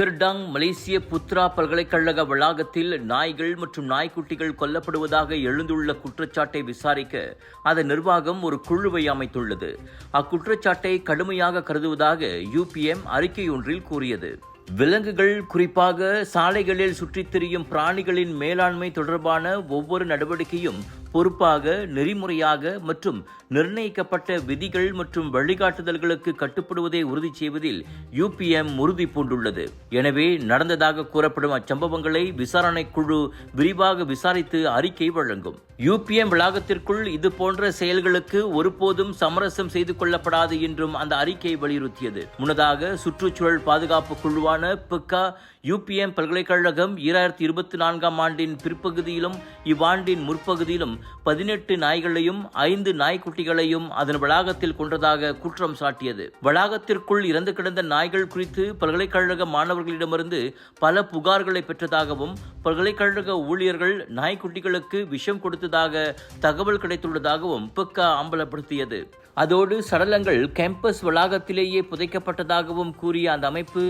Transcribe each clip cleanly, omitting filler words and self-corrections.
சிர்டாங் மலேசிய புத்ரா பல்கலைக்கழக வளாகத்தில் நாய்கள் மற்றும் நாய்க்குட்டிகள் கொல்லப்படுவதாக எழுந்துள்ள குற்றச்சாட்டை விசாரிக்க அதன் நிர்வாகம் ஒரு குழுவை அமைத்துள்ளது. அக்குற்றச்சாட்டை கடுமையாக கருதுவதாக UPM அறிக்கை ஒன்றில் கூறியது. விலங்குகள், குறிப்பாக சாலைகளில் சுற்றித் திரியும் பிராணிகளின் மேலாண்மை தொடர்பான ஒவ்வொரு நடவடிக்கையும் பொறுப்பாக, நெறிமுறையாக மற்றும் நிர்ணயிக்கப்பட்ட விதிகள் மற்றும் வழிகாட்டுதல்களுக்கு கட்டுப்படுவதை உறுதி செய்வதில் UPM உறுதி பூண்டுள்ளது. எனவே நடந்ததாக கூறப்படும் அச்சம்பவங்களை விசாரணை குழு விரிவாக விசாரித்து அறிக்கை வழங்கும். UPM வளாகத்திற்குள் இதுபோன்ற செயல்களுக்கு ஒருபோதும் சமரசம் செய்து கொள்ளப்படாது என்றும் அந்த அறிக்கை வலியுறுத்தியது. முன்னதாக சுற்றுச்சூழல் பாதுகாப்பு குழுவான பிக்கா UPM பல்கலைக்கழகம் 2024ஆம் ஆண்டின் பிற்பகுதியிலும் இவ்வாண்டின் முற்பகுதியிலும் 18 நாய்களையும் 5 நாய்க்குட்டிகளையும் அதன் வளாகத்தில் கொன்றதாக குற்றம் சாட்டியது. வளாகத்திற்குள் இறந்து கிடந்த நாய்கள் குறித்து பல்கலைக்கழக மாணவர்களிடமிருந்து பல புகார்களை பெற்றதாகவும் பல்கலைக்கழக ஊழியர்கள் நாய்க்குட்டிகளுக்கு விஷம் கொடுத்ததாக தகவல் கிடைத்துள்ளதாகவும் பிக்கா அம்பலப்படுத்தியது. அதோடு சடலங்கள் கேம்பஸ் வளாகத்திலேயே புதைக்கப்பட்டதாகவும் கூறிய அந்த அமைப்பு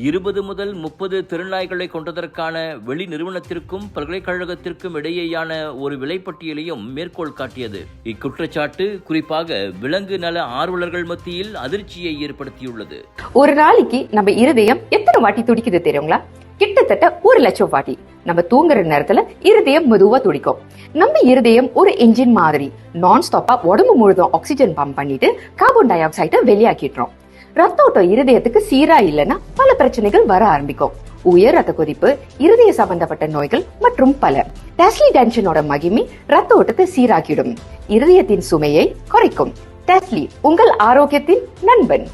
20 முதல் 30 திருநாய்களை கொண்டதற்கான வெளி நிறுவனத்திற்கும் பல்கலைக்கழகத்திற்கும் இடையேயான ஒரு விலைப்பட்டியலையும் மேற்கோள் காட்டியது. இக்குற்றச்சாட்டு குறிப்பாக விலங்கு நல ஆர்வலர்கள் மத்தியில் அதிர்ச்சியை ஏற்படுத்தியுள்ளது. ஒரு நாளைக்கு நம்ம இருதயம் எத்தனை வாட்டி துடிக்குது தெரியுங்களா? கிட்டத்தட்ட 1 லட்சம் வாட்டி. நம்ம தூங்குற நேரத்துல இருதயம் மெதுவா துடிக்கும். நம்ம இருதயம் ஒரு என்ஜின் மாதிரி நான் ஸ்டாப்பா உடம்பு முழுதும் ஆக்சிஜன் பம்ப் பண்ணிட்டு கார்பன் டை ஆக்சைடை வெளியாக்கிடுறோம். ரத்த ஓட்டம் இருதயத்துக்கு சீரா இல்லைன்னா பல பிரச்சனைகள் வர ஆரம்பிக்கும். உயர் ரத்த கொதிப்பு, இருதய சம்பந்தப்பட்ட நோய்கள் மற்றும் பல. டெஸ்லி டென்ஷனோட மகிமை ரத்த ஓட்டத்தை சீராக்கிடும், இருதயத்தின் சுமையை குறைக்கும். டெஸ்லி உங்கள் ஆரோக்கியத்தின் நண்பன்.